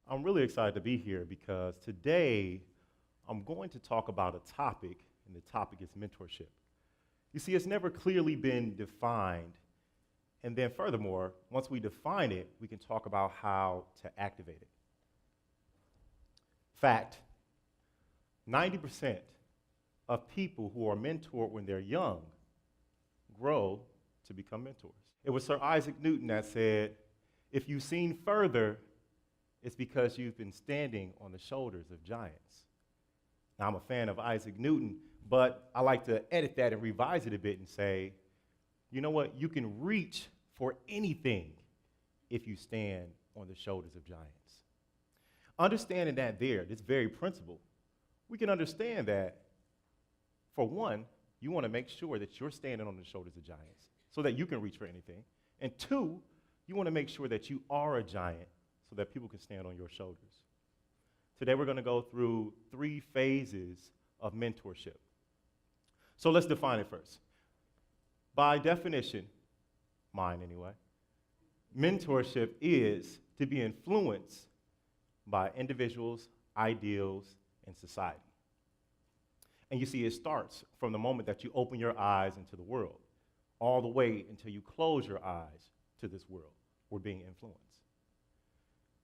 I'm really excited to be here because today I'm going to talk about a topic, and the topic is mentorship. You see, it's never clearly been defined, and then furthermore, once we define it, we can talk about how to activate it. Fact, 90% of people who are mentored when they're young grow to become mentors. It was Sir Isaac Newton that said, if you've seen further, it's because you've been standing on the shoulders of giants. Now, I'm a fan of Isaac Newton, but I like to edit that and revise it a bit and say, you know what? You can reach for anything if you stand on the shoulders of giants. Understanding that this very principle, we can understand that, for one, you want to make sure that you're standing on the shoulders of giants so that you can reach for anything. And two, you want to make sure that you are a giant so that people can stand on your shoulders. Today we're going to go through 3 phases of mentorship. So let's define it first. By definition, mine anyway, mentorship is to be influenced by individuals, ideals, and society. And you see, it starts from the moment that you open your eyes into the world, all the way until you close your eyes to this world. We're being influenced.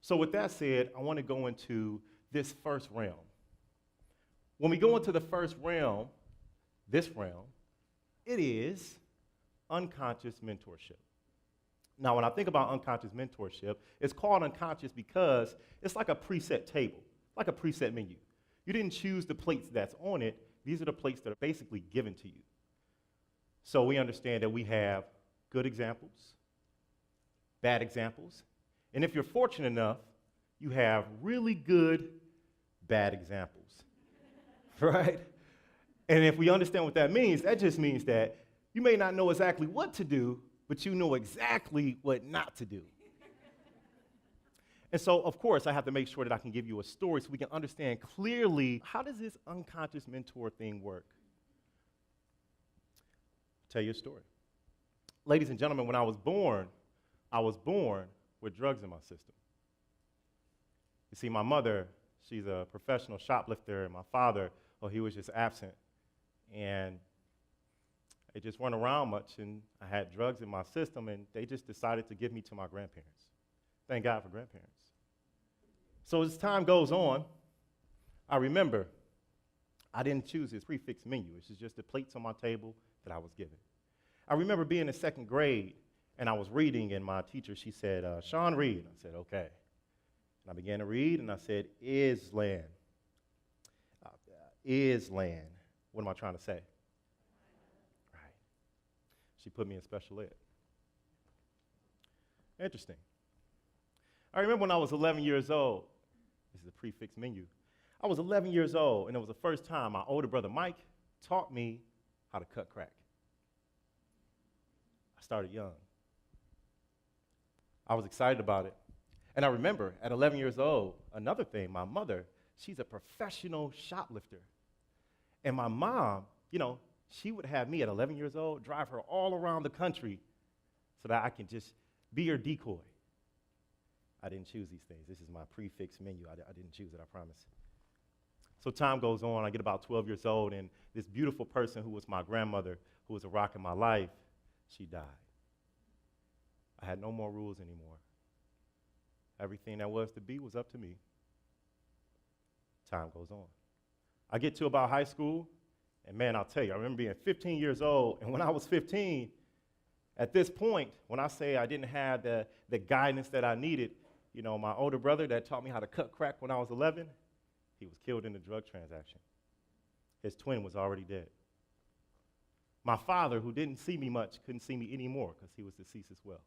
So with that said, I want to go into this first realm. When we go into the first realm, this realm, it is unconscious mentorship. Now, when I think about unconscious mentorship, it's called unconscious because it's like a preset table, like a preset menu. You didn't choose the plates that's on it. These are the plates that are basically given to you. So we understand that we have good examples, bad examples, and if you're fortunate enough, you have really good bad examples, right? And if we understand what that just means that you may not know exactly what to do, but you know exactly what not to do. And so, of course, I have to make sure that I can give you a story so we can understand clearly, how does this unconscious mentor thing work? I'll tell you a story. Ladies and gentlemen, when I was born with drugs in my system. You see, my mother, she's a professional shoplifter, and my father, he was just absent. And it just weren't around much, and I had drugs in my system, and they just decided to give me to my grandparents. Thank God for grandparents. So as time goes on, I remember I didn't choose this prefix menu. It's just the plates on my table that I was given. I remember being in 2nd grade, and I was reading, and my teacher, she said, Shawn, read. I said, okay. And I began to read, and I said, is land. Is land. What am I trying to say? Right. She put me in special ed. Interesting. I remember when I was 11 years old, this is a prefix menu. I was 11 years old, and it was the first time my older brother Mike taught me how to cut crack. I started young. I was excited about it. And I remember at 11 years old, another thing, my mother, she's a professional shoplifter. And my mom, she would have me at 11 years old drive her all around the country so that I can just be her decoy. I didn't choose these things. This is my prefix menu. I didn't choose it, I promise. So time goes on. I get about 12 years old, and this beautiful person who was my grandmother, who was a rock in my life, she died. I had no more rules anymore. Everything that was to be was up to me. Time goes on. I get to about high school, and man, I'll tell you, I remember being 15 years old, and when I was 15, at this point, when I say I didn't have the guidance that I needed, my older brother that taught me how to cut crack when I was 11, he was killed in a drug transaction. His twin was already dead. My father, who didn't see me much, couldn't see me anymore because he was deceased as well.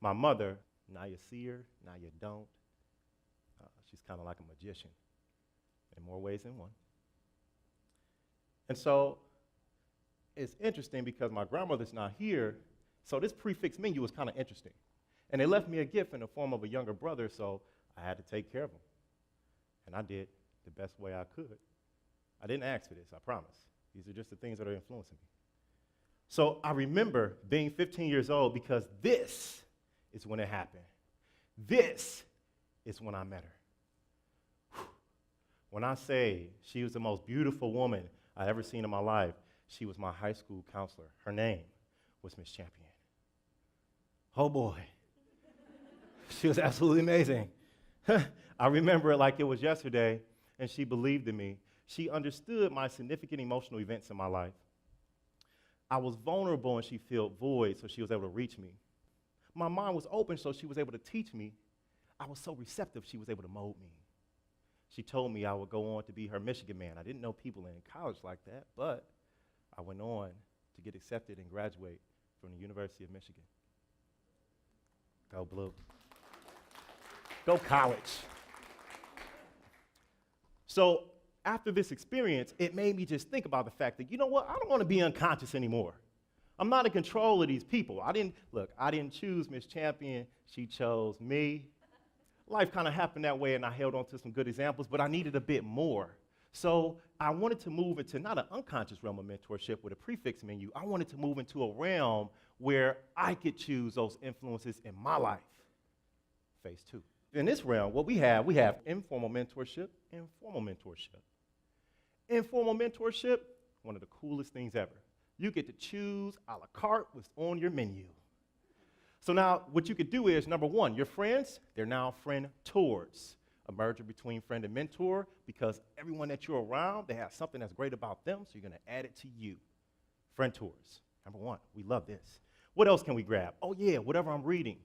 My mother, now you see her, now you don't. She's kind of like a magician in more ways than one. And so it's interesting because my grandmother's not here, so this prefix menu was kind of interesting. And they left me a gift in the form of a younger brother, so I had to take care of him. And I did the best way I could. I didn't ask for this, I promise. These are just the things that are influencing me. So I remember being 15 years old because this is when it happened. This is when I met her. When I say she was the most beautiful woman I'd ever seen in my life, she was my high school counselor. Her name was Miss Champion. Oh boy. She was absolutely amazing. I remember it like it was yesterday, and she believed in me. She understood my significant emotional events in my life. I was vulnerable, and she filled voids, so she was able to reach me. My mind was open, so she was able to teach me. I was so receptive, she was able to mold me. She told me I would go on to be her Michigan man. I didn't know people in college like that, but I went on to get accepted and graduate from the University of Michigan. Go Blue. Go college. So after this experience, it made me just think about the fact that, you know what, I don't want to be unconscious anymore. I'm not in control of these people. I didn't choose Miss Champion. She chose me. Life kind of happened that way, and I held on to some good examples, but I needed a bit more. So I wanted to move into not an unconscious realm of mentorship with a prefix menu. I wanted to move into a realm where I could choose those influences in my life. Phase 2. In this realm, what we have informal mentorship and formal mentorship. Informal mentorship, one of the coolest things ever. You get to choose a la carte what's on your menu. So now what you could do is, number one, your friends, they're now friend-tours. A merger between friend and mentor, because everyone that you're around, they have something that's great about them, so you're going to add it to you. Friend tours, number one. We love this. What else can we grab? Oh, yeah, whatever I'm reading,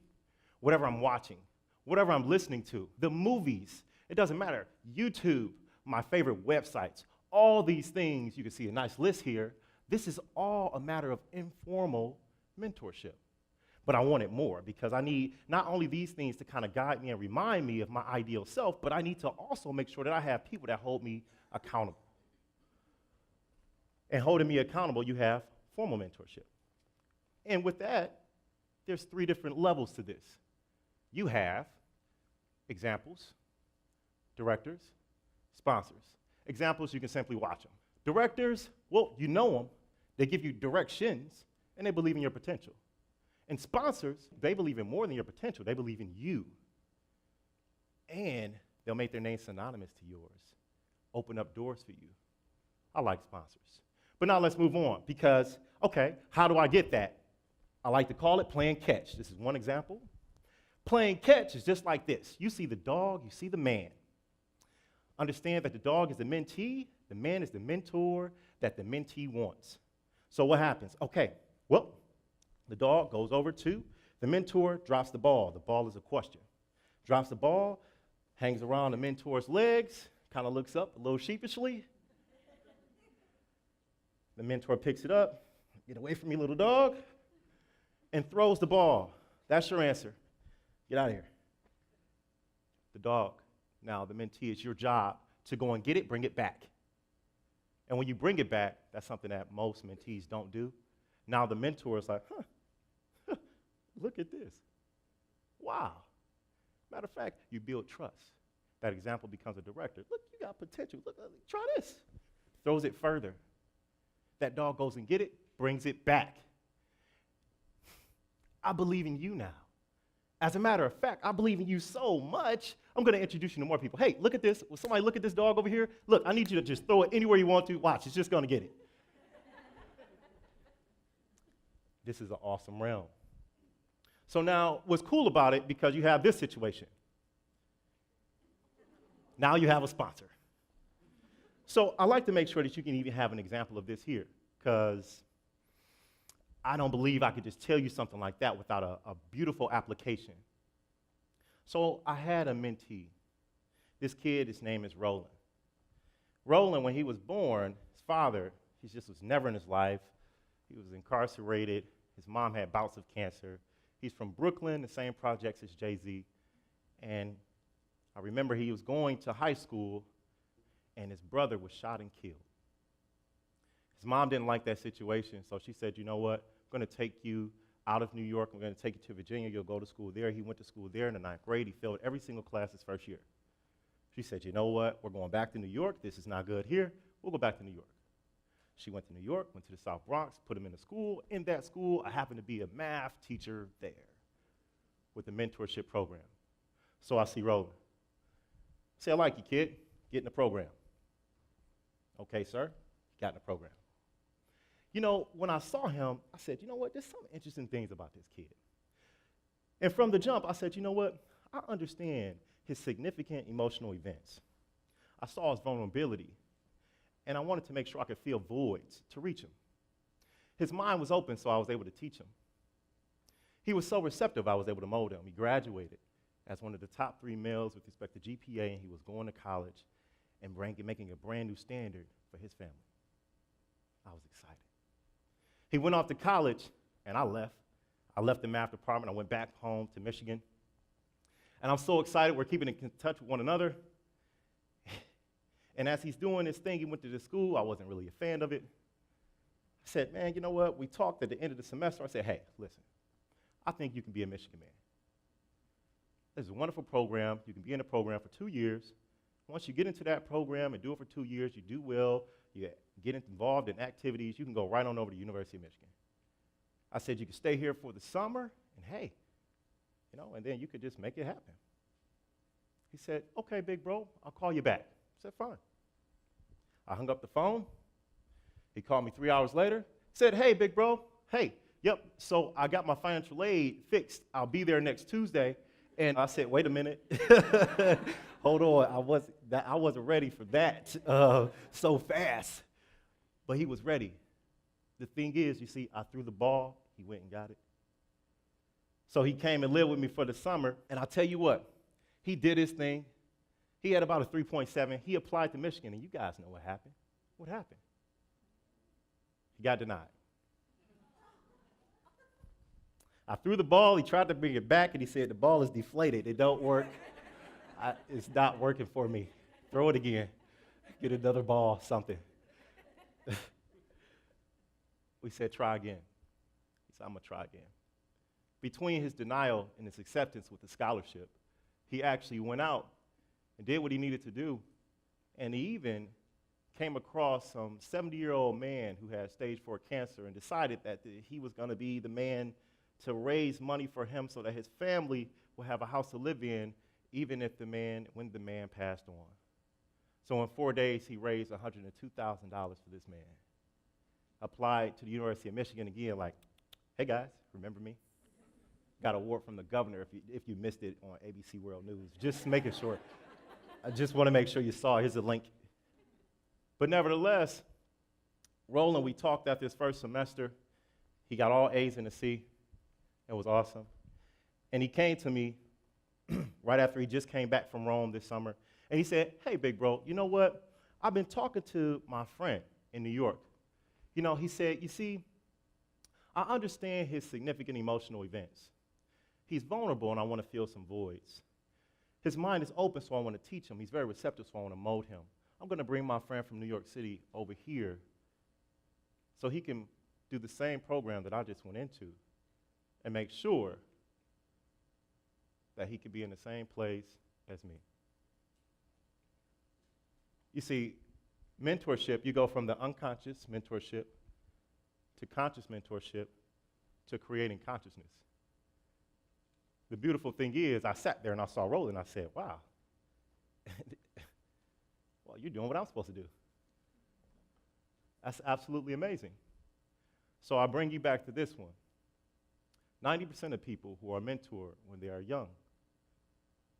whatever I'm watching, whatever I'm listening to, the movies. It doesn't matter. YouTube, my favorite websites, all these things. You can see a nice list here. This is all a matter of informal mentorship. But I wanted more, because I need not only these things to kind of guide me and remind me of my ideal self, but I need to also make sure that I have people that hold me accountable. And holding me accountable, you have formal mentorship. And with that, there's 3 different levels to this. You have examples, directors, sponsors. Examples, you can simply watch them. Directors, well, you know them. They give you directions, and they believe in your potential. And sponsors, they believe in more than your potential. They believe in you. And they'll make their name synonymous to yours, open up doors for you. I like sponsors. But now let's move on, because, okay, how do I get that? I like to call it playing catch. This is one example. Playing catch is just like this. You see the dog, you see the man. Understand that the dog is the mentee, the man is the mentor that the mentee wants. So what happens? Okay, well, the dog goes over to the mentor, drops the ball. The ball is a question. Drops the ball, hangs around the mentor's legs, kind of looks up a little sheepishly. The mentor picks it up, get away from me, little dog, and throws the ball. That's your answer. Get out of here. The dog, now the mentee, it's your job to go and get it, bring it back. And when you bring it back, that's something that most mentees don't do. Now the mentor is like, look at this. Wow. Matter of fact, you build trust. That example becomes a director. Look, you got potential. Look, try this. Throws it further. That dog goes and get it, brings it back. I believe in you now. As a matter of fact, I believe in you so much, I'm going to introduce you to more people. Hey, look at this. Will somebody look at this dog over here? Look, I need you to just throw it anywhere you want to. Watch, it's just going to get it. This is an awesome realm. So now, what's cool about it, because you have this situation. Now you have a sponsor. So I like to make sure that you can even have an example of this here, because I don't believe I could just tell you something like that without a beautiful application. So I had a mentee. This kid, his name is Roland. Roland, when he was born, his father, he just was never in his life. He was incarcerated. His mom had bouts of cancer. He's from Brooklyn, the same projects as Jay-Z. And I remember he was going to high school, and his brother was shot and killed. His mom didn't like that situation, so she said, you know what, I'm going to take you out of New York. I'm going to take you to Virginia. You'll go to school there. He went to school there in the 9th grade. He failed every single class his first year. She said, you know what, we're going back to New York. This is not good here. We'll go back to New York. She went to New York, went to the South Bronx, put him in a school. In that school, I happened to be a math teacher there with the mentorship program. So I see Roland. Say, I like you, kid. Get in the program. Okay, sir. Got in the program. You know, when I saw him, I said, you know what, there's some interesting things about this kid. And from the jump, I said, you know what, I understand his significant emotional events. I saw his vulnerability, and I wanted to make sure I could fill voids to reach him. His mind was open, so I was able to teach him. He was so receptive, I was able to mold him. He graduated as one of the top 3 males with respect to GPA, and he was going to college and making a brand new standard for his family. I was excited. He went off to college, and I left. I left the math department. I went back home to Michigan. And I'm so excited. We're keeping in touch with one another. And as he's doing this thing, he went to the school. I wasn't really a fan of it. I said, man, you know what? We talked at the end of the semester. I said, hey, listen, I think you can be a Michigan man. This is a wonderful program. You can be in the program for 2 years. Once you get into that program and do it for 2 years, you do well, you get involved in activities, you can go right on over to the University of Michigan. I said you could stay here for the summer, and hey, you know, and then you could just make it happen. He said, okay, big bro, I'll call you back. I said, fine. I hung up the phone. He called me 3 hours later, said, hey, big bro, hey, yep, so I got my financial aid fixed. I'll be there next Tuesday. And I said, wait a minute. Hold on, I wasn't ready for that so fast. But he was ready. The thing is, you see, I threw the ball, he went and got it. So he came and lived with me for the summer, and I'll tell you what, he did his thing. He had about a 3.7. He applied to Michigan, and you guys know what happened. What happened? He got denied. I threw the ball, he tried to bring it back, and he said, the ball is deflated, it don't work. It's not working for me. Throw it again. Get another ball, something. We said, try again. He said, I'm going to try again. Between his denial and his acceptance with the scholarship, he actually went out and did what he needed to do, and he even came across some 70-year-old man who had stage 4 cancer and decided that he was going to be the man to raise money for him so that his family will have a house to live in, even if when the man passed on. So in 4 days, he raised $102,000 for this man. Applied to the University of Michigan again, like, hey guys, remember me? Got an award from the governor if you missed it on ABC World News. Just making sure. I just want to make sure you saw it. Here's a link. But nevertheless, Roland, we talked after his first semester. He got all A's and a C. It was awesome. And he came to me right after he just came back from Rome this summer, and he said, hey, big bro, you know what? I've been talking to my friend in New York. You know, he said, you see, I understand his significant emotional events. He's vulnerable, and I want to fill some voids. His mind is open, so I want to teach him. He's very receptive, so I want to mold him. I'm going to bring my friend from New York City over here so he can do the same program that I just went into and make sure that he could be in the same place as me. You see, mentorship, you go from the unconscious mentorship to conscious mentorship to creating consciousness. The beautiful thing is, I sat there and I saw Roland and I said, wow, well, you're doing what I'm supposed to do. That's absolutely amazing. So I bring you back to this one. 90% of people who are mentored when they are young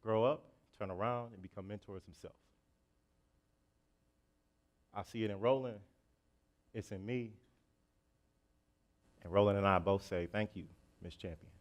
grow up, turn around, and become mentors themselves. I see it in Roland. It's in me. And Roland and I both say, thank you, Miss Champion.